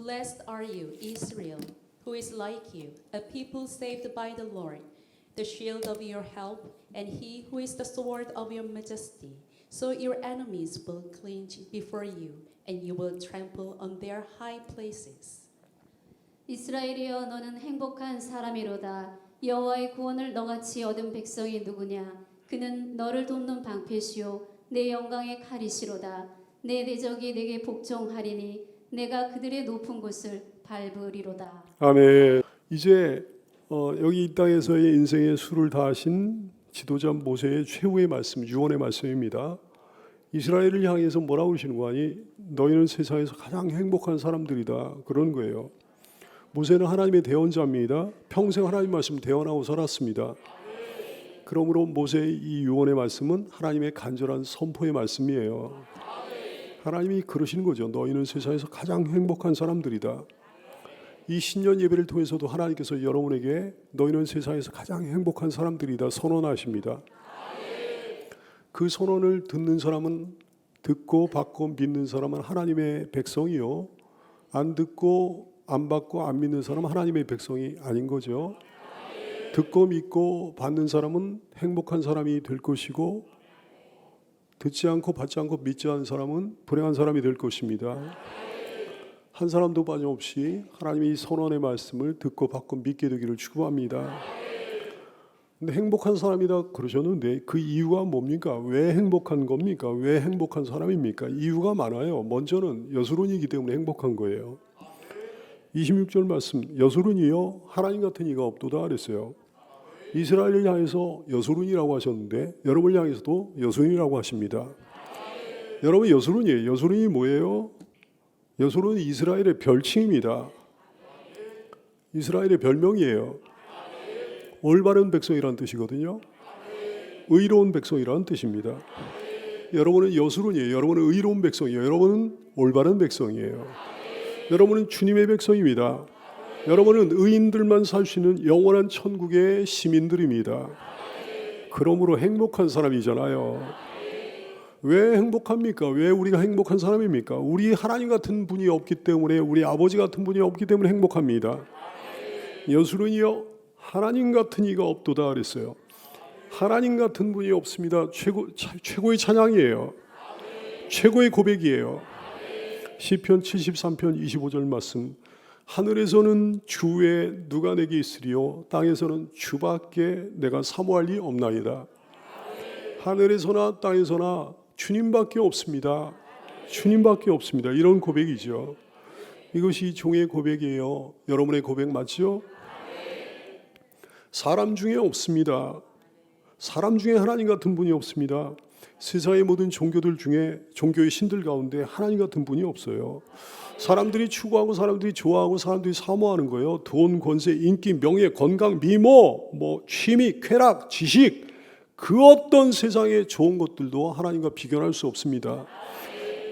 Blessed are you, Israel, who is like you, a people saved by the Lord, the shield of your help, and he who is the sword of your majesty. So your enemies will clinch before you, and you will trample on their high places. 이스라엘이여 너는 행복한 사람이로다. 여호와의 구원을 너같이 얻은 백성이 누구냐? 그는 너를 돕는 방패시요 내 영광의 칼이시로다. 내 대적이 내게 복종하리니 내가 그들의 높은 곳을 밟으리로다. 아멘. 이제 여기 이 땅에서의 인생의 수를 다하신 지도자 모세의 최후의 말씀, 유언의 말씀입니다. 이스라엘을 향해서 뭐라고 그러시는 거 아니? 너희는 세상에서 가장 행복한 사람들이다. 그런 거예요. 모세는 하나님의 대언자입니다. 평생 하나님 말씀 대언하고 살았습니다. 그러므로 모세의 이 유언의 말씀은 하나님의 간절한 선포의 말씀이에요. 하나님이 그러시는 거죠. 너희는 세상에서 가장 행복한 사람들이다. 이 신년 예배를 통해서도 하나님께서 여러분에게 너희는 세상에서 가장 행복한 사람들이다 선언하십니다. 그 선언을 듣는 사람은 듣고 받고 믿는 사람은 하나님의 백성이요. 안 듣고 안 받고 안 믿는 사람은 하나님의 백성이 아닌 거죠. 듣고 믿고 받는 사람은 행복한 사람이 될 것이고 듣지 않고 받지 않고 믿지 않은 사람은 불행한 사람이 될 것입니다. 한 사람도 빠짐없이 하나님의 선언의 말씀을 듣고 받고 믿게 되기를 축복합니다. 근데 행복한 사람이다 그러셨는데 그 이유가 뭡니까? 왜 행복한 겁니까? 왜 행복한 사람입니까? 이유가 많아요. 먼저는 여수론이기 때문에 행복한 거예요. 26절 말씀, 여수론이요 하나님 같은 이가 없도다 그랬어요. 이스라엘을 향해서 여수론이라고 하셨는데 여러분을 향해서도 여수론이라고 하십니다. 여러분 여수론이에요. 여수론이 뭐예요? 여수론은 이스라엘의 별칭입니다. 이스라엘의 별명이에요. 올바른 백성이라는 뜻이거든요. 의로운 백성이라는 뜻입니다. 여러분은 여수론이에요. 여러분은 의로운 백성이에요. 여러분은 올바른 백성이에요. 여러분은 주님의 백성입니다. 여러분은 의인들만 살 수 있는 영원한 천국의 시민들입니다. 그러므로 행복한 사람이잖아요. 왜 행복합니까? 왜 우리가 행복한 사람입니까? 우리 하나님 같은 분이 없기 때문에, 우리 아버지 같은 분이 없기 때문에 행복합니다. 여수론이요 하나님 같은 이가 없도다 그랬어요. 하나님 같은 분이 없습니다. 최고의 찬양이에요. 최고의 고백이에요. 시편 73편 25절 말씀, 하늘에서는 주 외에 누가 내게 있으리요 땅에서는 주밖에 내가 사모할 리 없나이다. 하늘에서나 땅에서나 주님밖에 없습니다. 주님밖에 없습니다. 이런 고백이죠. 이것이 종의 고백이에요. 여러분의 고백 맞죠? 사람 중에 없습니다. 사람 중에 하나님 같은 분이 없습니다. 세상의 모든 종교들 중에 종교의 신들 가운데 하나님 같은 분이 없어요. 사람들이 추구하고 사람들이 좋아하고 사람들이 사모하는 거예요. 돈, 권세, 인기, 명예, 건강, 미모, 취미, 쾌락, 지식, 그 어떤 세상의 좋은 것들도 하나님과 비교할 수 없습니다.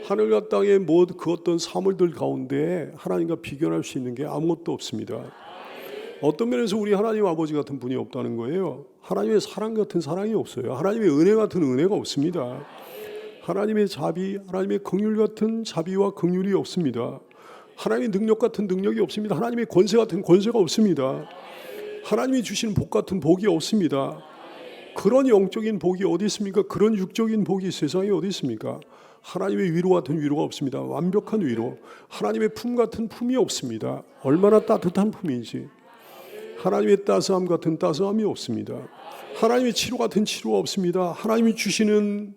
하늘과 땅의 그 어떤 사물들 가운데 하나님과 비교할 수 있는 게 아무것도 없습니다. 어떤 면에서 우리 하나님 아버지 같은 분이 없다는 거예요. 하나님의 사랑 같은 사랑이 없어요. 하나님의 은혜 같은 은혜가 없습니다. 하나님의 자비, 하나님의 긍휼 같은 자비와 긍휼이 없습니다. 하나님의 능력 같은 능력이 없습니다. 하나님의 권세 같은 권세가 없습니다. 하나님이 주시는 복 같은 복이 없습니다. 그런 영적인 복이 어디 있습니까? 그런 육적인 복이 세상에 어디 있습니까? 하나님의 위로 같은 위로가 없습니다. 완벽한 위로. 하나님의 품 같은 품이 없습니다. 얼마나 따뜻한 품인지. 하나님의 따스함 같은 따스함이 없습니다. 하나님의 치료 같은 치료가 없습니다. 하나님이 주시는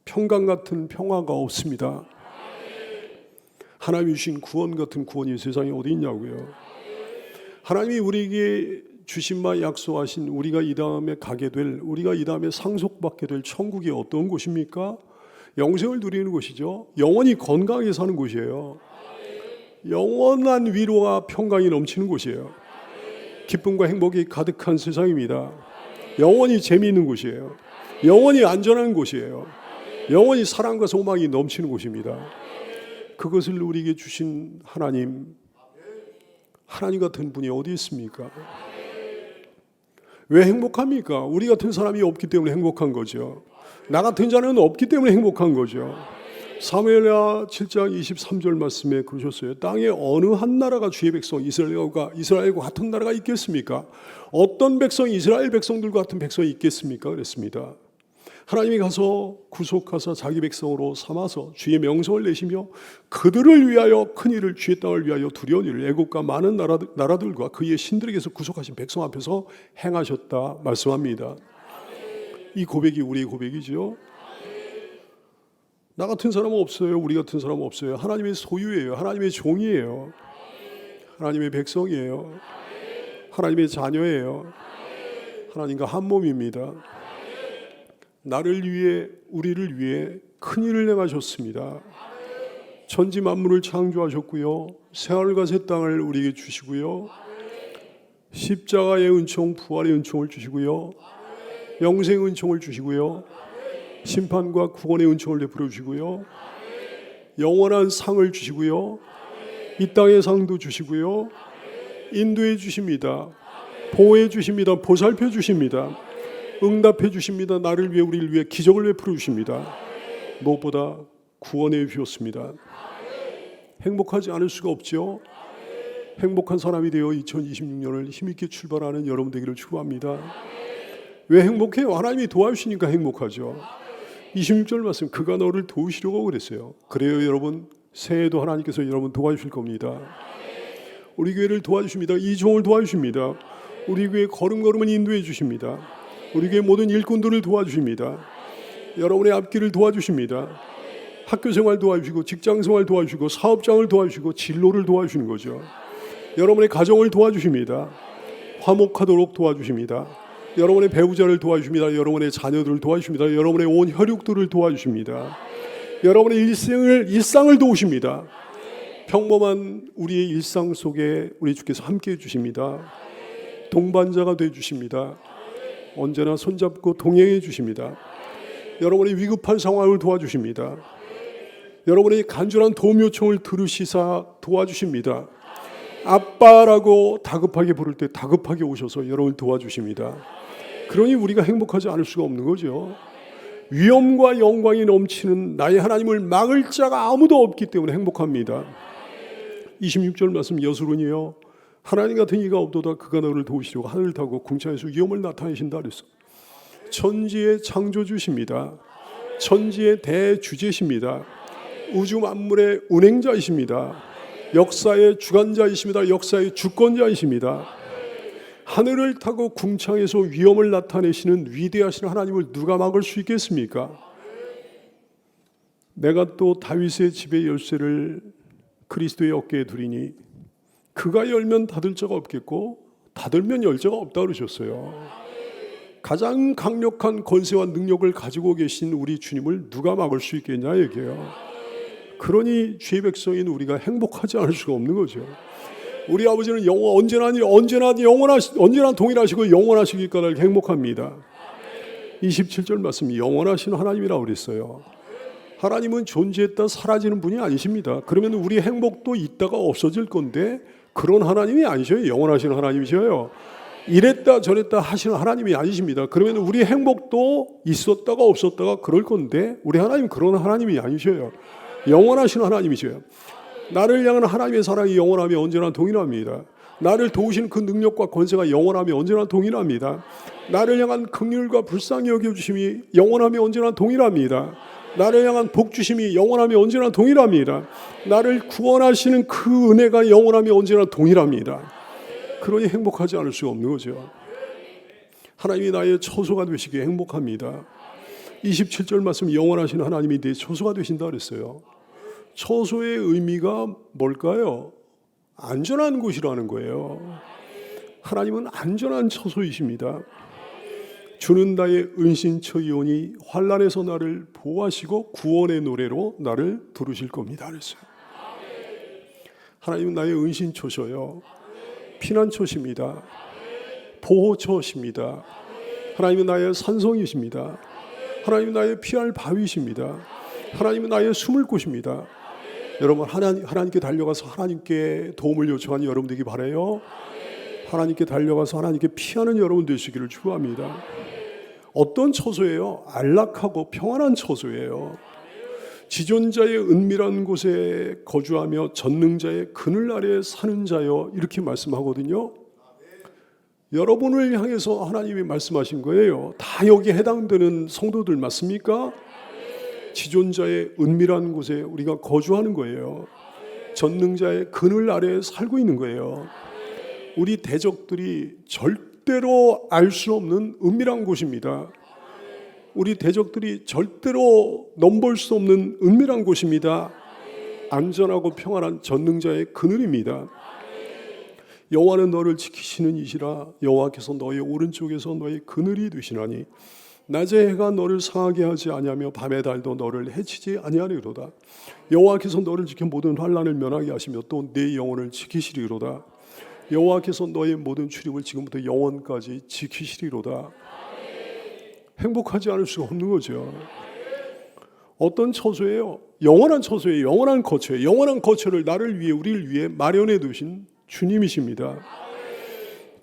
평강 같은 평화가 없습니다. 하나님이 주신 구원 같은 구원이 세상에 어디 있냐고요. 하나님이 우리에게 주신 바 약속하신 우리가 이 다음에 가게 될, 우리가 이 다음에 상속받게 될 천국이 어떤 곳입니까? 영생을 누리는 곳이죠. 영원히 건강하게 사는 곳이에요. 영원한 위로와 평강이 넘치는 곳이에요. 기쁨과 행복이 가득한 세상입니다. 영원히 재미있는 곳이에요. 영원히 안전한 곳이에요. 영원히 사랑과 소망이 넘치는 곳입니다. 그것을 우리에게 주신 하나님 같은 분이 어디 있습니까? 왜 행복합니까? 우리 같은 사람이 없기 때문에 행복한 거죠. 나 같은 자는 없기 때문에 행복한 거죠. 사무엘하 7장 23절 말씀에 그러셨어요. 땅에 어느 한 나라가 주의 백성 이스라엘과 같은 나라가 있겠습니까? 어떤 백성이 이스라엘 백성들과 같은 백성이 있겠습니까? 그랬습니다. 하나님이 가서 구속하사 자기 백성으로 삼아서 주의 명성을 내시며 그들을 위하여 큰 일을 주의 땅을 위하여 두려운 일을 애국과 많은 나라들과 그의 신들에게서 구속하신 백성 앞에서 행하셨다 말씀합니다. 이 고백이 우리의 고백이죠. 나 같은 사람은 없어요. 우리 같은 사람은 없어요. 하나님의 소유예요. 하나님의 종이에요. 하나님의 백성이에요. 하나님의 자녀예요. 하나님과 한 몸입니다. 나를 위해 우리를 위해 큰 일을 행하셨습니다. 천지 만물을 창조하셨고요. 새하늘과 새 땅을 우리에게 주시고요. 십자가의 은총, 부활의 은총을 주시고요. 영생의 은총을 주시고요. 심판과 구원의 은총을 베풀어 주시고요. 영원한 상을 주시고요. 이 땅의 상도 주시고요. 인도해 주십니다. 보호해 주십니다. 보살펴 주십니다. 응답해 주십니다. 나를 위해 우리를 위해 기적을 베풀어 주십니다. 무엇보다 구원해 주셨습니다. 행복하지 않을 수가 없죠. 행복한 사람이 되어 2026년을 힘있게 출발하는 여러분 되기를 축원합니다. 왜 행복해요? 하나님이 도와주시니까 행복하죠. 26절 말씀, 그가 너를 도우시려고 그랬어요. 그래요 여러분, 새해에도 하나님께서 여러분 도와주실 겁니다. 우리 교회를 도와주십니다. 이 종을 도와주십니다. 우리 교회 걸음걸음은 인도해 주십니다. 우리 교회 모든 일꾼들을 도와주십니다. 여러분의 앞길을 도와주십니다. 학교생활 도와주시고 직장생활 도와주시고 사업장을 도와주시고 진로를 도와주시는 거죠. 여러분의 가정을 도와주십니다. 화목하도록 도와주십니다. 여러분의 배우자를 도와주십니다. 여러분의 자녀들을 도와주십니다. 여러분의 온 혈육들을 도와주십니다. 여러분의 일상을 도우십니다. 평범한 우리의 일상 속에 우리 주께서 함께해 주십니다. 동반자가 되어 주십니다. 언제나 손잡고 동행해 주십니다. 여러분의 위급한 상황을 도와주십니다. 여러분의 간절한 도움 요청을 들으시사 도와주십니다. 아빠라고 다급하게 부를 때 다급하게 오셔서 여러분을 도와주십니다. 그러니 우리가 행복하지 않을 수가 없는 거죠. 위엄과 영광이 넘치는 나의 하나님을 막을 자가 아무도 없기 때문에 행복합니다. 26절 말씀, 여수론이요 하나님 같은 이가 없도다. 그가 너를 도우시려고 하늘을 타고 궁창에서 위엄을 나타내신다 그랬어. 천지의 창조주십니다. 천지의 대주제십니다. 우주 만물의 운행자이십니다. 역사의 주관자이십니다. 역사의 주권자이십니다. 하늘을 타고 궁창에서 위엄을 나타내시는 위대하신 하나님을 누가 막을 수 있겠습니까? 내가 또 다윗의 집의 열쇠를 그리스도의 어깨에 두리니 그가 열면 닫을 자가 없겠고 닫으면 열 자가 없다 그러셨어요. 가장 강력한 권세와 능력을 가지고 계신 우리 주님을 누가 막을 수 있겠냐 얘기해요. 그러니 주의 백성인 우리가 행복하지 않을 수가 없는 거죠. 우리 아버지는 언제나 동일하시고 영원하시기 까닭 행복합니다. 27절 말씀, 영원하신 하나님이라고 그랬어요. 하나님은 존재했다 사라지는 분이 아니십니다. 그러면 우리 행복도 있다가 없어질 건데 그런 하나님이 아니셔요. 영원하신 하나님이셔요. 이랬다 저랬다 하시는 하나님이 아니십니다. 그러면 우리 행복도 있었다가 없었다가 그럴 건데 우리 하나님 그런 하나님이 아니셔요. 영원하신 하나님이셔요. 나를 향한 하나님의 사랑이 영원하며 언제나 동일합니다. 나를 도우시는 그 능력과 권세가 영원하며 언제나 동일합니다. 나를 향한 긍휼과 불쌍히 여겨주심이 영원하며 언제나 동일합니다. 나를 향한 복주심이 영원하며 언제나 동일합니다. 나를 구원하시는 그 은혜가 영원하며 언제나 동일합니다. 그러니 행복하지 않을 수가 없는 거죠. 하나님이 나의 처소가 되시기에 행복합니다. 27절 말씀, 영원하신 하나님이 내 처소가 되신다 그랬어요. 처소의 의미가 뭘까요? 안전한 곳이라는 거예요. 하나님은 안전한 처소이십니다. 주는 나의 은신처이오니 환난에서 나를 보호하시고 구원의 노래로 나를 부르실 겁니다 그랬어요. 하나님은 나의 은신처셔요. 피난처십니다. 보호처십니다. 하나님은 나의 산성이십니다. 하나님은 나의 피할 바위십니다. 하나님은 나의 숨을 곳입니다. 여러분 하나님께 달려가서 하나님께 도움을 요청하는 여러분 되기 바라요. 하나님께 달려가서 하나님께 피하는 여러분 되시기를 축원합니다. 어떤 처소예요? 안락하고 평안한 처소예요. 지존자의 은밀한 곳에 거주하며 전능자의 그늘 아래 사는 자여, 이렇게 말씀하거든요. 여러분을 향해서 하나님이 말씀하신 거예요. 다 여기에 해당되는 성도들 맞습니까? 지존자의 은밀한 곳에 우리가 거주하는 거예요. 전능자의 그늘 아래에 살고 있는 거예요. 우리 대적들이 절대로 알 수 없는 은밀한 곳입니다. 우리 대적들이 절대로 넘볼 수 없는 은밀한 곳입니다. 안전하고 평안한 전능자의 그늘입니다. 여호와는 너를 지키시는 이시라. 여호와께서 너의 오른쪽에서 너의 그늘이 되시나니 낮에 해가 너를 상하게 하지 아니하며 밤의 달도 너를 해치지 아니하리로다. 여호와께서 너를 지켜 모든 환난을 면하게 하시며 또 내 영혼을 지키시리로다. 여호와께서 너의 모든 출입을 지금부터 영원까지 지키시리로다. 행복하지 않을 수가 없는 거죠. 어떤 처소예요? 영원한 처소예요. 영원한 거처예요. 영원한 거처를 나를 위해 우리를 위해 마련해 두신 주님이십니다.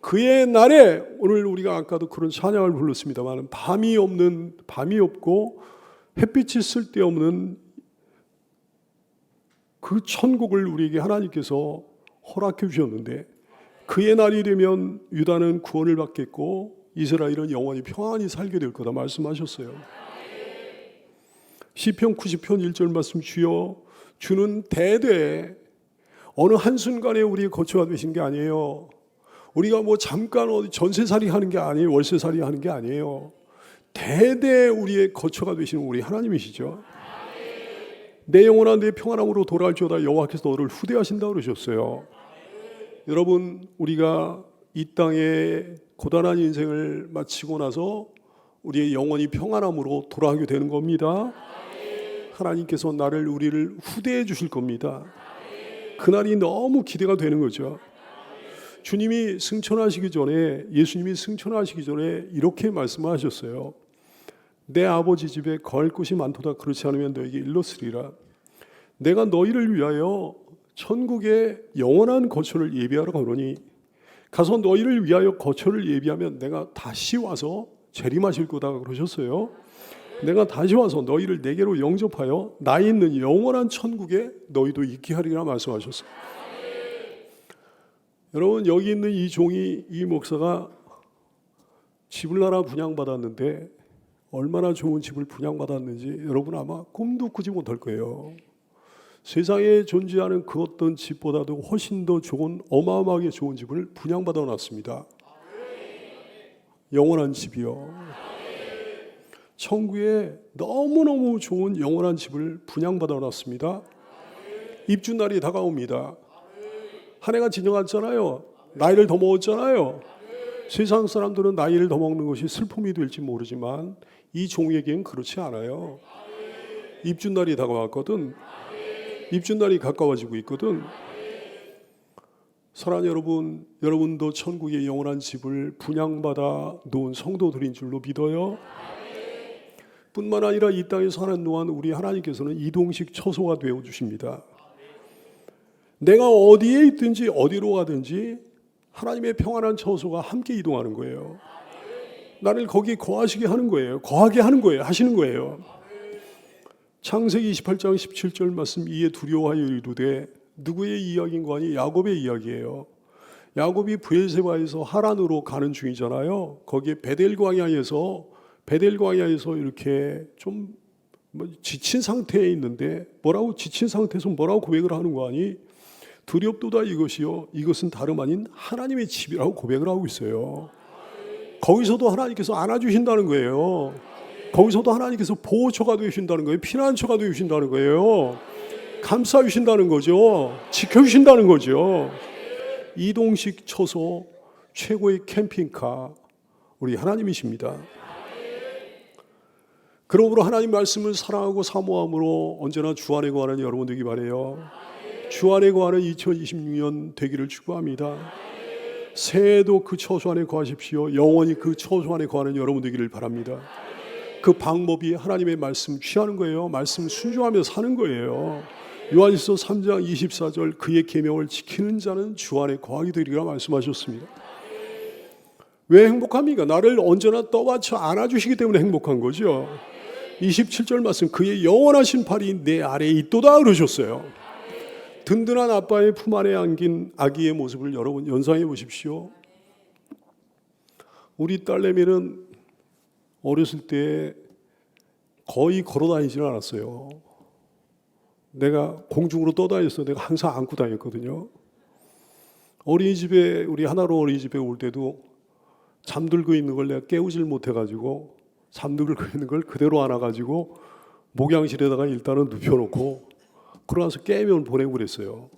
그의 날에 오늘 우리가 아까도 그런 찬양을 불렀습니다만 밤이 없고 햇빛이 쓸데없는 그 천국을 우리에게 하나님께서 허락해 주셨는데 그의 날이 되면 유다는 구원을 받겠고 이스라엘은 영원히 평안히 살게 될 거다 말씀하셨어요. 시편 90편 1절 말씀, 주여 주는 대대 어느 한순간에 우리의 거처가 되신 게 아니에요. 우리가 뭐 잠깐 어디 전세살이 하는 게 아니에요. 월세살이 하는 게 아니에요. 대대 우리의 거처가 되시는 우리 하나님이시죠. 내 영혼아 내 평안함으로 돌아갈지어다 여호와께서 너를 후대하신다 그러셨어요. 여러분, 우리가 이 땅에 고단한 인생을 마치고 나서 우리의 영혼이 평안함으로 돌아가게 되는 겁니다. 하나님께서 우리를 후대해 주실 겁니다. 그날이 너무 기대가 되는 거죠. 주님이 승천하시기 전에, 예수님이 승천하시기 전에 이렇게 말씀하셨어요. 내 아버지 집에 거할 곳이 많도다. 그렇지 않으면 너에게 일렀으리라. 내가 너희를 위하여 천국의 영원한 거처를 예비하러 가노니 가서 너희를 위하여 거처를 예비하면 내가 다시 와서 재림하실 거다 그러셨어요. 내가 다시 와서 너희를 내게로 영접하여 나 있는 영원한 천국에 너희도 있게 하리라 말씀하셨어요. 여러분, 여기 있는 이 종이, 이 목사가 집을 하나 분양받았는데 얼마나 좋은 집을 분양받았는지 여러분 아마 꿈도 꾸지 못할 거예요. 세상에 존재하는 그 어떤 집보다도 훨씬 더 좋은, 어마어마하게 좋은 집을 분양받아 놨습니다. 영원한 집이요. 천국에 너무너무 좋은 영원한 집을 분양받아 놨습니다. 입주날이 다가옵니다. 한 해가 지나갔잖아요. 나이를 더 먹었잖아요. 세상 사람들은 나이를 더 먹는 것이 슬픔이 될지 모르지만 이 종에겐 그렇지 않아요. 입주날이 다가왔거든. 입주날이 가까워지고 있거든. 사랑하는 여러분, 여러분도 천국의 영원한 집을 분양받아 놓은 성도들인 줄로 믿어요. 뿐만 아니라 이 땅에 사는 동안 우리 하나님께서는 이동식 처소가 되어 주십니다. 내가 어디에 있든지 어디로 가든지 하나님의 평안한 처소가 함께 이동하는 거예요. 나를 거기 거하시게 하는 거예요. 거하게 하는 거예요. 하시는 거예요. 창세기 28장 17절 말씀, 이에 두려워하여 이르되, 누구의 이야기인가 하니 야곱의 이야기예요. 야곱이 브엘세바에서 하란으로 가는 중이잖아요. 거기에 베델 광야에서 이렇게 좀 지친 상태에 있는데 지친 상태에서 뭐라고 고백을 하는 거 아니? 두렵도다 이것이요, 이것은 다름 아닌 하나님의 집이라고 고백을 하고 있어요. 거기서도 하나님께서 안아주신다는 거예요. 거기서도 하나님께서 보호처가 되신다는 거예요. 피난처가 되신다는 거예요. 감싸주신다는 거죠. 지켜주신다는 거죠. 이동식 처소, 최고의 캠핑카, 우리 하나님이십니다. 그러므로 하나님 말씀을 사랑하고 사모함으로 언제나 주 안에 거하는 여러분 되기 바라요. 주 안에 거하는 2026년 되기를 축복합니다. 새해에도 그 처소 안에 거하십시오. 영원히 그 처소 안에 거하는 여러분 되기를 바랍니다. 그 방법이 하나님의 말씀 취하는 거예요. 말씀 순종하며 사는 거예요. 요한일서 3장 24절, 그의 계명을 지키는 자는 주 안에 거하게 되리라 말씀하셨습니다. 왜 행복합니까? 나를 언제나 떠받쳐 안아주시기 때문에 행복한 거죠. 27절 말씀, 그의 영원하신 팔이 내 아래에 있도다 그러셨어요. 든든한 아빠의 품 안에 안긴 아기의 모습을 여러분 연상해 보십시오. 우리 딸내미는 어렸을 때 거의 걸어 다니지는 않았어요. 내가 공중으로 떠다녔어. 내가 항상 안고 다녔거든요. 어린이집에, 우리 하나로 어린이집에 올 때도 잠들고 있는 걸 내가 깨우질 못해가지고 잠들고 있는 걸 그대로 안아가지고 목양실에다가 일단은 눕혀놓고 그러고 나서 깨면 보내고 그랬어요.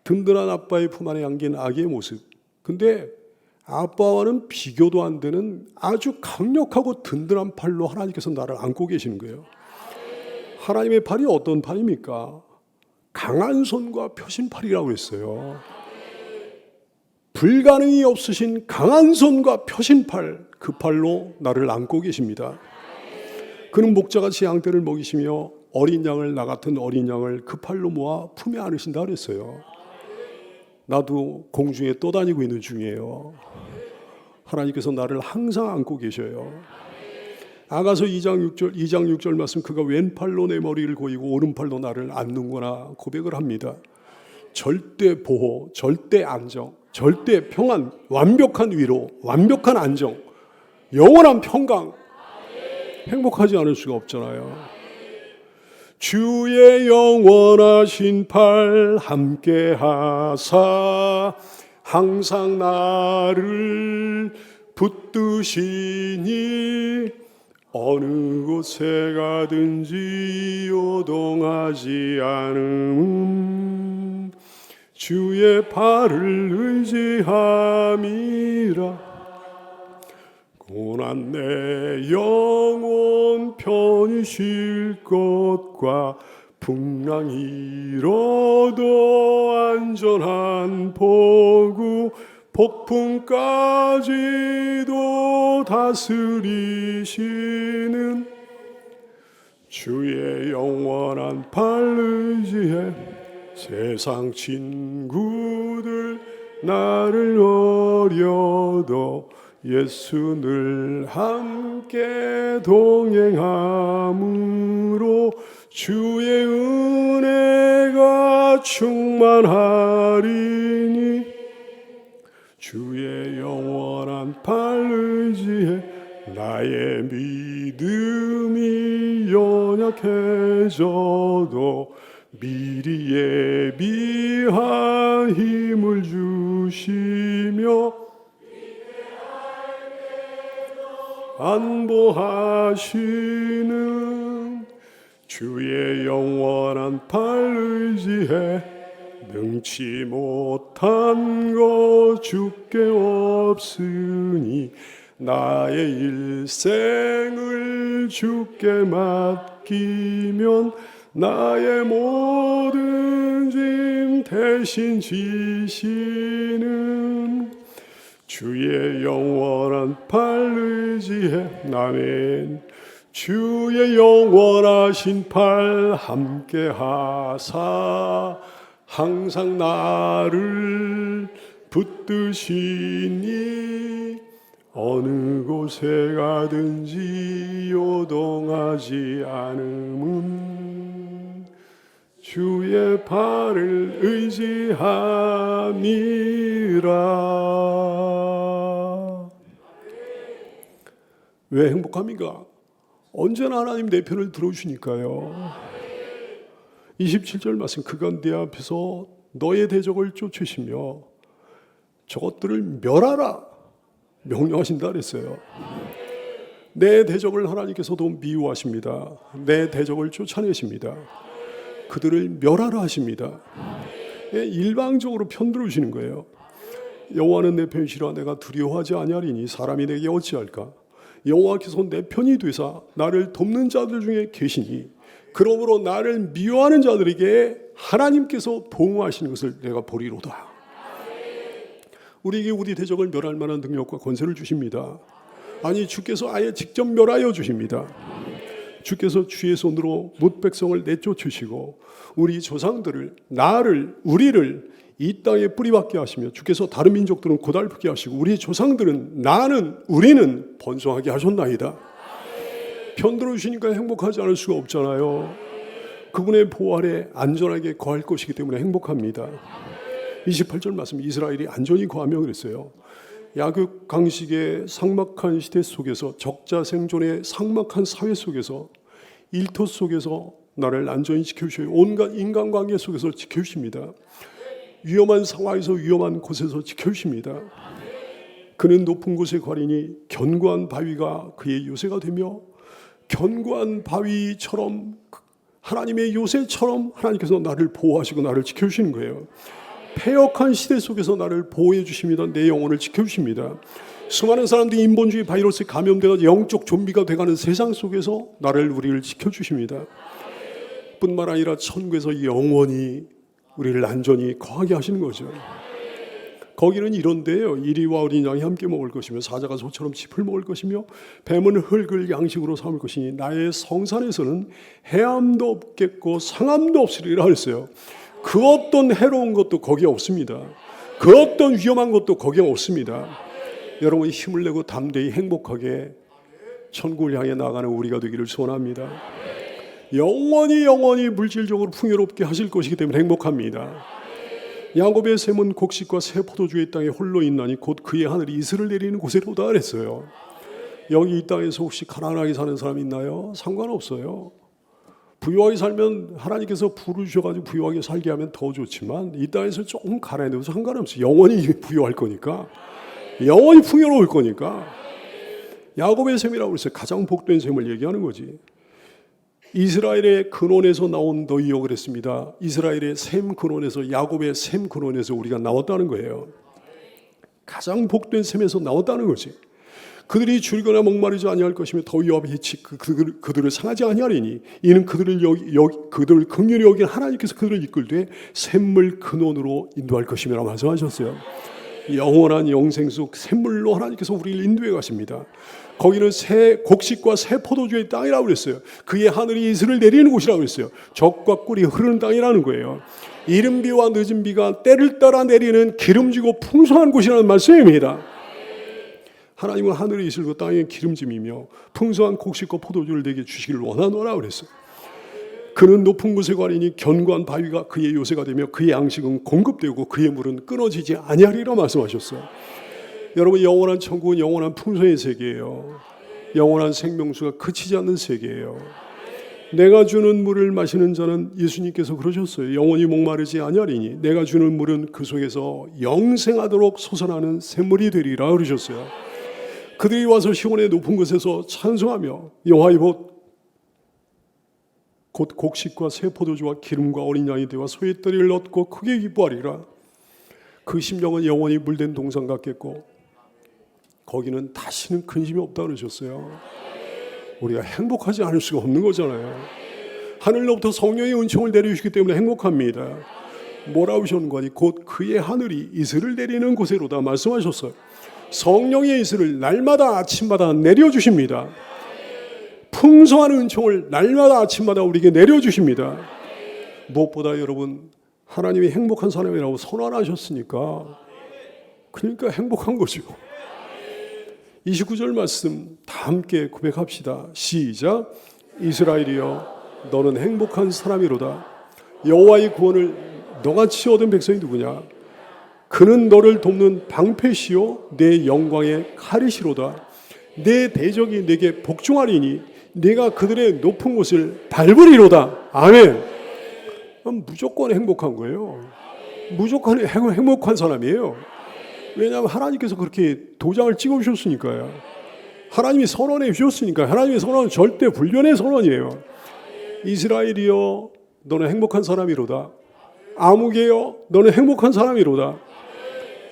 든든한 아빠의 품 안에 안긴 아기의 모습. 근데 아빠와는 비교도 안 되는 아주 강력하고 든든한 팔로 하나님께서 나를 안고 계시는 거예요. 하나님의 팔이 어떤 팔입니까? 강한 손과 펴신 팔이라고 했어요. 불가능이 없으신 강한 손과 펴신 팔, 그 팔로 나를 안고 계십니다. 그는 목자같이 양떼를 먹이시며 어린 양을, 나 같은 어린 양을 그 팔로 모아 품에 안으신다 그랬어요. 나도 공중에 떠다니고 있는 중이에요. 하나님께서 나를 항상 안고 계셔요. 아가서 2장 6절 말씀, 그가 왼팔로 내 머리를 고이고 오른팔로 나를 안는구나 고백을 합니다. 절대 보호, 절대 안정, 절대 평안, 완벽한 위로, 완벽한 안정, 영원한 평강. 행복하지 않을 수가 없잖아요. 주의 영원하신 팔 함께 하사 항상 나를 붙드시니 어느 곳에 가든지 요동하지 않음 주의 팔을 의지함이라. 고난 내 영혼 편히 쉴 것과 풍랑 이뤄도 안전한 포구 폭풍까지도 다스리시는 주의 영원한 팔 의지해 세상 친구들 나를 어려도 예수 늘 함께 동행함으로 주의 은혜가 충만하리니 주의 영원한 팔 의지해 나의 믿음이 연약해져도 미리 예비한 힘을 주시며 안보하시는 주의 영원한 팔 의지해 능치 못한 것 주께 없으니 나의 일생을 주께 맡기면 나의 모든 짐 대신 지시는 주의 영원한 팔 의지해 아멘. 주의 영원하신 팔 함께 하사 항상 나를 붙드시니 어느 곳에 가든지 요동하지 않음은 주의 팔을 의지함이라. 왜 행복합니까? 언제나 하나님 내 편을 들어주시니까요. 27절 말씀, 그가 내 앞에서 너의 대적을 쫓으시며 저것들을 멸하라 명령하신다 그랬어요. 내 대적을 하나님께서도 미워하십니다. 내 대적을 쫓아내십니다. 그들을 멸하라 하십니다. 일방적으로 편들어주시는 거예요. 여호와는 내 편이시라 내가 두려워하지 아니하리니 사람이 내게 어찌할까. 여호와께서 내 편이 되사 나를 돕는 자들 중에 계시니 그러므로 나를 미워하는 자들에게 하나님께서 보응하시는 것을 내가 보리로다. 우리에게 우리 대적을 멸할 만한 능력과 권세를 주십니다. 아니 주께서 아예 직접 멸하여 주십니다. 주께서 주의 손으로 뭇 백성을 내쫓으시고 우리 조상들을 나를 우리를 이 땅에 뿌리박게 하시며 주께서 다른 민족들은 고달프게 하시고 우리 조상들은 나는 우리는 번성하게 하셨나이다. 편들어 주시니까 행복하지 않을 수가 없잖아요. 그분의 보호 아래 안전하게 거할 것이기 때문에 행복합니다. 28절 말씀, 이스라엘이 안전히 거하며 그랬어요. 약육 강식의 삭막한 시대 속에서, 적자 생존의 삭막한 사회 속에서, 일터 속에서 나를 안전히 지켜주셔요. 온갖 인간관계 속에서 지켜주십니다. 위험한 상황에서, 위험한 곳에서 지켜주십니다. 그는 높은 곳에 가리니 견고한 바위가 그의 요새가 되며, 견고한 바위처럼, 하나님의 요새처럼 하나님께서 나를 보호하시고 나를 지켜주시는 거예요. 패역한 시대 속에서 나를 보호해 주십니다. 내 영혼을 지켜주십니다. 수많은 사람들이 인본주의 바이러스에 감염되어 영적 좀비가 돼가는 세상 속에서 우리를 지켜주십니다. 뿐만 아니라 천국에서 영원히 우리를 안전히 거하게 하시는 거죠. 거기는 이런데요. 이리와 어린 양이 함께 먹을 것이며, 사자가 소처럼 짚을 먹을 것이며, 뱀은 흙을 양식으로 삼을 것이니 나의 성산에서는 해함도 없겠고 상함도 없으리라 했어요. 그 어떤 해로운 것도 거기에 없습니다. 그 어떤 위험한 것도 거기에 없습니다. 여러분이 힘을 내고 담대히 행복하게 천국을 향해 나가는 우리가 되기를 소원합니다. 영원히 물질적으로 풍요롭게 하실 것이기 때문에 행복합니다. 야곱의 샘은 곡식과 새 포도주의 땅에 홀로 있나니 곧 그의 하늘이 이슬을 내리는 곳에로다 그랬어요. 여기 이 땅에서 혹시 가난하게 사는 사람 있나요? 상관없어요. 부유하게 살면 하나님께서 부를 주셔가지고 부유하게 살게 하면 더 좋지만, 이 땅에서 조금 가난해도 상관없어요. 영원히 부유할 거니까, 영원히 풍요로울 거니까. 야곱의 샘이라고 그랬어요. 가장 복된 샘을 얘기하는 거지. 이스라엘의 근원에서 나온 너희여 그랬습니다. 이스라엘의 샘 근원에서, 야곱의 샘 근원에서 우리가 나왔다는 거예요. 가장 복된 샘에서 나왔다는 거지. 그들이 줄거나 목마르지 아니할 것이며 더위 앞에 해치 그들을 상하지 아니하리니 이는 그들을 긍휼히 여긴 하나님께서 그들을 이끌되 샘물 근원으로 인도할 것이며 말씀하셨어요. 영원한 영생 속 샘물로 하나님께서 우리를 인도해 가십니다. 거기는 새 곡식과 새 포도주의 땅이라고 그랬어요. 그의 하늘이 이슬을 내리는 곳이라고 그랬어요. 적과 꿀이 흐르는 땅이라는 거예요. 이른 비와 늦은 비가 때를 따라 내리는 기름지고 풍성한 곳이라는 말씀입니다. 하나님은 하늘의 이슬과 땅의 기름짐이며 풍성한 곡식과 포도주를 내게 주시기를 원하노라 그랬어요. 그는 높은 곳에 가리니 견고한 바위가 그의 요새가 되며 그의 양식은 공급되고 그의 물은 끊어지지 아니하리라 말씀하셨어요. 여러분, 영원한 천국은 영원한 풍성의 세계예요. 영원한 생명수가 그치지 않는 세계예요. 내가 주는 물을 마시는 자는, 예수님께서 그러셨어요. 영원히 목마르지 아니하리니 내가 주는 물은 그 속에서 영생하도록 솟아나는 샘물이 되리라 그러셨어요. 그들이 와서 시온의 높은 곳에서 찬송하며 여호와의 곧 곡식과 새 포도주와 기름과 어린 양이 되어 소의 떼를 얻고 크게 기뻐하리라. 그 심령은 영원히 물된 동산 같겠고 거기는 다시는 근심이 없다 그러셨어요. 우리가 행복하지 않을 수가 없는 거잖아요. 하늘로부터 성령의 은총을 내려주시기 때문에 행복합니다. 뭐라고 하셨는가? 곧 그의 하늘이 이슬을 내리는 곳에로다 말씀하셨어요. 성령의 이슬을 날마다 아침마다 내려주십니다. 풍성한 은총을 날마다 아침마다 우리에게 내려주십니다. 무엇보다 여러분, 하나님이 행복한 사람이라고 선언하셨으니까, 그러니까 행복한 거죠. 29절 말씀 다 함께 고백합시다. 시작. 이스라엘이여 너는 행복한 사람이로다. 여호와의 구원을 너같이 얻은 백성이 누구냐? 그는 너를 돕는 방패시요 내 영광의 칼이시로다. 내 대적이 내게 복종하리니 네가 그들의 높은 곳을 밟으리로다. 아멘. 무조건 행복한 거예요. 무조건 행복한 사람이에요. 왜냐하면 하나님께서 그렇게 도장을 찍어주셨으니까요. 하나님이 선언해 주셨으니까. 하나님의 선언은 절대 불변의 선언이에요. 이스라엘이여 너는 행복한 사람이로다. 아무개여 너는 행복한 사람이로다.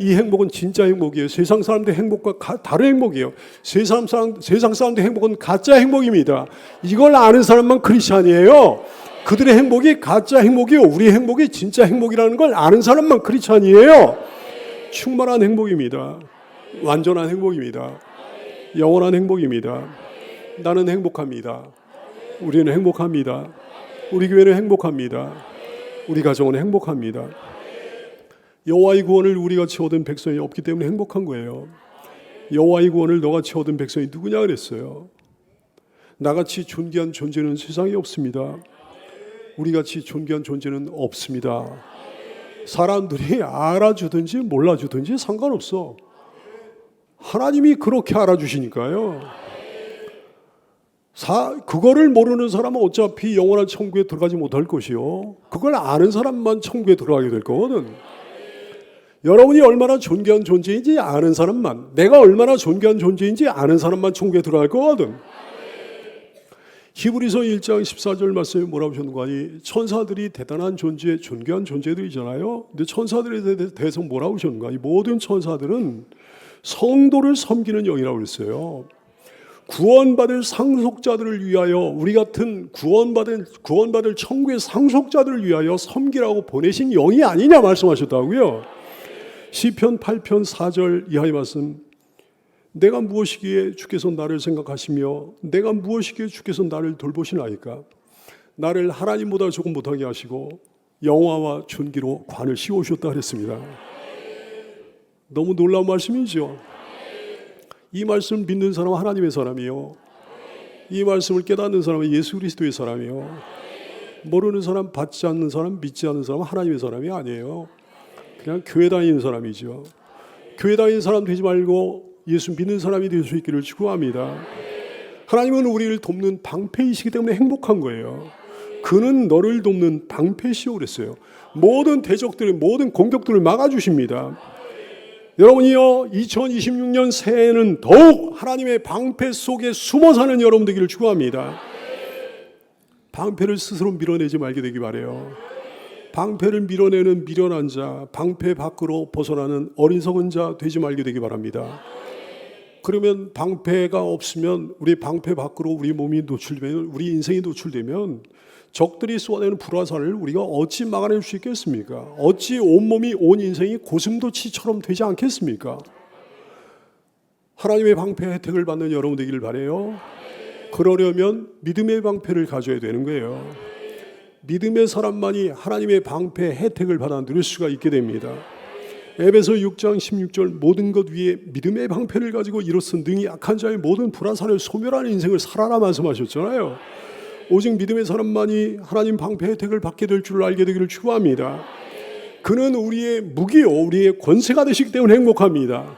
이 행복은 진짜 행복이에요. 세상 사람들의 행복과 다른 행복이에요. 세상 사람들의 행복은 가짜 행복입니다. 이걸 아는 사람만 크리스찬이에요. 그들의 행복이 가짜 행복이요, 우리의 행복이 진짜 행복이라는 걸 아는 사람만 크리스찬이에요. 충만한 행복입니다. 완전한 행복입니다. 영원한 행복입니다. 나는 행복합니다. 우리는 행복합니다. 우리 교회는 행복합니다. 우리 가정은 행복합니다. 여호와의 구원을 우리같이 얻은 백성이 없기 때문에 행복한 거예요. 여호와의 구원을 너같이 얻은 백성이 누구냐 그랬어요. 나같이 존귀한 존재는 세상에 없습니다. 우리같이 존귀한 존재는 없습니다. 사람들이 알아주든지 몰라주든지 상관없어. 하나님이 그렇게 알아주시니까요. 그거를 모르는 사람은 어차피 영원한 천국에 들어가지 못할 것이요, 그걸 아는 사람만 천국에 들어가게 될 거거든. 여러분이 얼마나 존귀한 존재인지 아는 사람만, 내가 얼마나 존귀한 존재인지 아는 사람만 천국에 들어갈 거거든. 히브리서 1장 14절 말씀에 뭐라고 하셨는가 하니, 천사들이 대단한 존재, 존귀한 존재들이잖아요. 근데 천사들에 대해서 뭐라고 하셨는가 하니, 모든 천사들은 성도를 섬기는 영이라고 그랬어요. 구원받을 상속자들을 위하여, 우리 같은 구원받을 천국의 상속자들을 위하여 섬기라고 보내신 영이 아니냐 말씀하셨다고요. 시편 8편 4절 이하의 말씀, 내가 무엇이기에 주께서 나를 생각하시며 내가 무엇이기에 주께서 나를 돌보시나이까. 나를 하나님보다 조금 못하게 하시고 영화와 존귀로 관을 씌워주셨다 그랬습니다. 너무 놀라운 말씀이죠. 이 말씀을 믿는 사람은 하나님의 사람이요, 이 말씀을 깨닫는 사람은 예수 그리스도의 사람이요, 모르는 사람, 받지 않는 사람, 믿지 않는 사람은 하나님의 사람이 아니에요. 그냥 교회 다니는 사람이죠. 교회 다니는 사람 되지 말고 예수 믿는 사람이 될 수 있기를 축원합니다. 하나님은 우리를 돕는 방패이시기 때문에 행복한 거예요. 그는 너를 돕는 방패시오 그랬어요. 모든 대적들의 모든 공격들을 막아주십니다. 여러분이요, 2026년 새해에는 더욱 하나님의 방패 속에 숨어 사는 여러분 되기를 축원합니다. 방패를 스스로 밀어내지 말게 되기 바라요. 방패를 밀어내는 미련한 자, 방패 밖으로 벗어나는 어리석은 자 되지 말게 되기 바랍니다. 그러면 방패가 없으면, 우리 방패 밖으로 우리 몸이 노출되면, 우리 인생이 노출되면 적들이 쏘아내는 불화살을 우리가 어찌 막아낼 수 있겠습니까? 어찌 온몸이, 온 인생이 고슴도치처럼 되지 않겠습니까? 하나님의 방패 혜택을 받는 여러분 되기를 바라요. 그러려면 믿음의 방패를 가져야 되는 거예요. 믿음의 사람만이 하나님의 방패 혜택을 받아 누릴 수가 있게 됩니다. 에베소 6장 16절, 모든 것 위에 믿음의 방패를 가지고 이로써 능히 약한 자의 모든 불화살을 소멸하는 인생을 살아라 말씀하셨잖아요. 오직 믿음의 사람만이 하나님 방패 혜택을 받게 될 줄 알게 되기를 축원합니다. 그는 우리의 무기요, 우리의 권세가 되시기 때문에 행복합니다.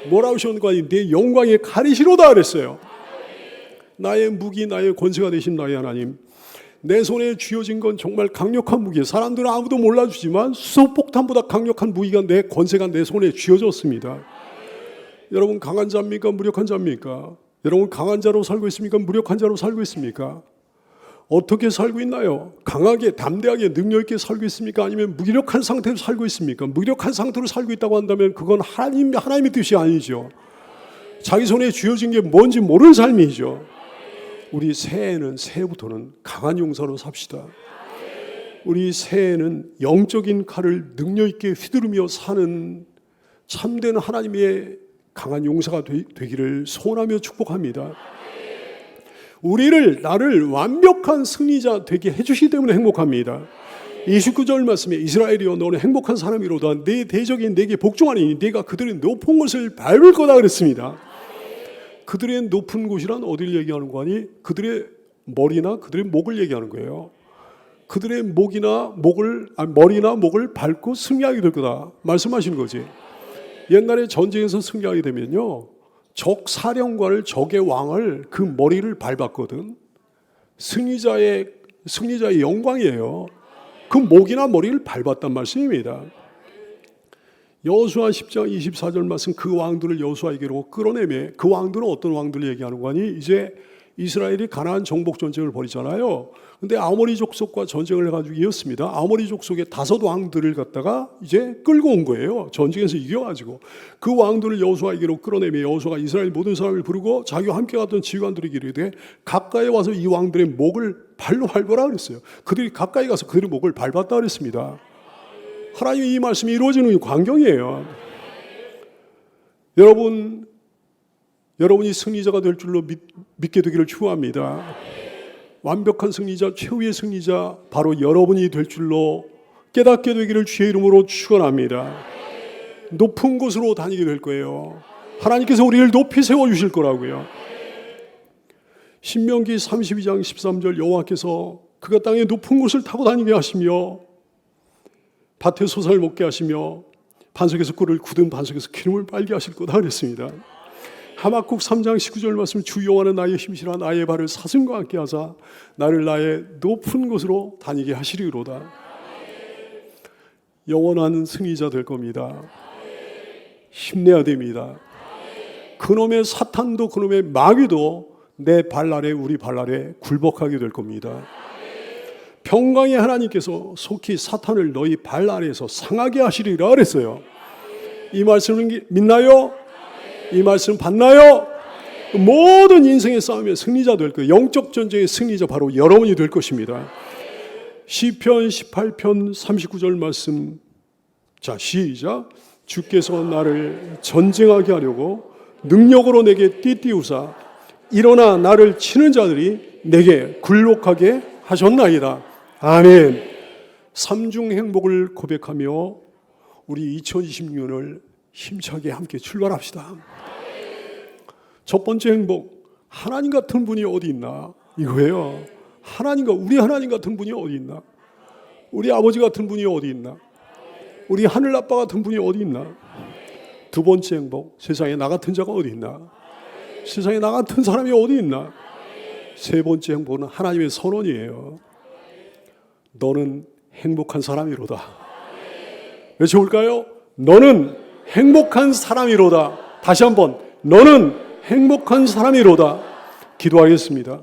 뭐라고 하셨는가? 내 영광의 칼이시로다 그랬어요. 나의 무기, 나의 권세가 되신 나의 하나님, 내 손에 쥐어진 건 정말 강력한 무기예요. 사람들은 아무도 몰라주지만 수소폭탄보다 강력한 무기가, 내 권세가 내 손에 쥐어졌습니다. 여러분 강한 자입니까? 무력한 자입니까? 여러분 강한 자로 살고 있습니까? 무력한 자로 살고 있습니까? 어떻게 살고 있나요? 강하게, 담대하게, 능력 있게 살고 있습니까? 아니면 무기력한 상태로 살고 있습니까? 무기력한 상태로 살고 있다고 한다면 그건 하나님의 뜻이 아니죠. 자기 손에 쥐어진 게 뭔지 모르는 삶이죠. 우리 새해부터는 강한 용사로 삽시다. 우리 새해에는 영적인 칼을 능력 있게 휘두르며 사는 참된 하나님의 강한 용사가 되기를 소원하며 축복합니다. 나를 완벽한 승리자 되게 해주시기 때문에 행복합니다. 29절 말씀에, 이스라엘이여 너는 행복한 사람이로다. 내 대적인 내게 복종하니 네가 그들의 높은 곳을 밟을 거다 그랬습니다. 그들의 높은 곳이란 어디를 얘기하는 거 아니? 그들의 머리나 그들의 목을 얘기하는 거예요. 그들의 머리나 목을 밟고 승리하게 될 거다 말씀하시는 거지. 옛날에 전쟁에서 승리하게 되면요, 적 사령관을, 적의 왕을 그 머리를 밟았거든. 승리자의 영광이에요. 그 목이나 머리를 밟았단 말씀입니다. 여호수아 10장 24절 말씀, 그 왕들을 여호수아에게로 끌어내매, 그 왕들은 어떤 왕들을 얘기하는 거니? 이제 이스라엘이 가나안 정복 전쟁을 벌이잖아요. 근데 아모리 족속과 전쟁을 해가지고 이겼습니다. 아모리 족속의 5 왕들을 갖다가 이제 끌고 온 거예요. 전쟁에서 이겨가지고 그 왕들을 여호수아에게로 끌어내며 여호수아가 이스라엘 모든 사람을 부르고 자기와 함께 갔던 지휘관들에게 이르되 가까이 와서 이 왕들의 목을 발로 밟으라 그랬어요. 그들이 가까이 가서 그들의 목을 밟았다 그랬습니다. 하나님의 이 말씀이 이루어지는 광경이에요. 여러분이 승리자가 될 줄로 믿게 되기를 축원합니다. 완벽한 승리자, 최후의 승리자 바로 여러분이 될 줄로 깨닫게 되기를 주의 이름으로 축원합니다. 높은 곳으로 다니게 될 거예요. 하나님께서 우리를 높이 세워주실 거라고요. 신명기 32장 13절 여호와께서 그가 땅의 높은 곳을 타고 다니게 하시며 밭에 소산을 먹게 하시며 반석에서 꿀을 굳은 반석에서 기름을 빨게 하실 거다 그랬습니다. 하박국 3장 19절 말씀 주 여호와는 나의 힘이시라 나의 발을 사슴과 함께 하사 나를 나의 높은 곳으로 다니게 하시리로다. 영원한 승리자 될 겁니다. 힘내야 됩니다. 그놈의 사탄도 그놈의 마귀도 내 발 아래 우리 발 아래 굴복하게 될 겁니다. 평강의 하나님께서 속히 사탄을 너희 발 아래에서 상하게 하시리라 그랬어요. 이 말씀을 믿나요? 이 말씀 받나요? 모든 인생의 싸움에 승리자 될 거예요. 영적 전쟁의 승리자 바로 여러분이 될 것입니다. 시편 18편 39절 말씀. 자, 시작. 주께서 나를 전쟁하게 하려고 능력으로 내게 띠띠우사 일어나 나를 치는 자들이 내게 굴복하게 하셨나이다. 아멘. 삼중 행복을 고백하며 우리 2026년을 힘차게 함께 출발합시다. 첫 번째 행복, 하나님 같은 분이 어디 있나 이거예요. 우리 하나님 같은 분이 어디 있나? 우리 아버지 같은 분이 어디 있나? 우리 하늘 아빠 같은 분이 어디 있나? 두 번째 행복, 세상에 나 같은 자가 어디 있나? 세상에 나 같은 사람이 어디 있나? 세 번째 행복은 하나님의 선언이에요. 너는 행복한 사람이로다. 외쳐볼까요? 너는 행복한 사람이로다. 다시 한번 너는 행복한 사람이로다. 기도하겠습니다.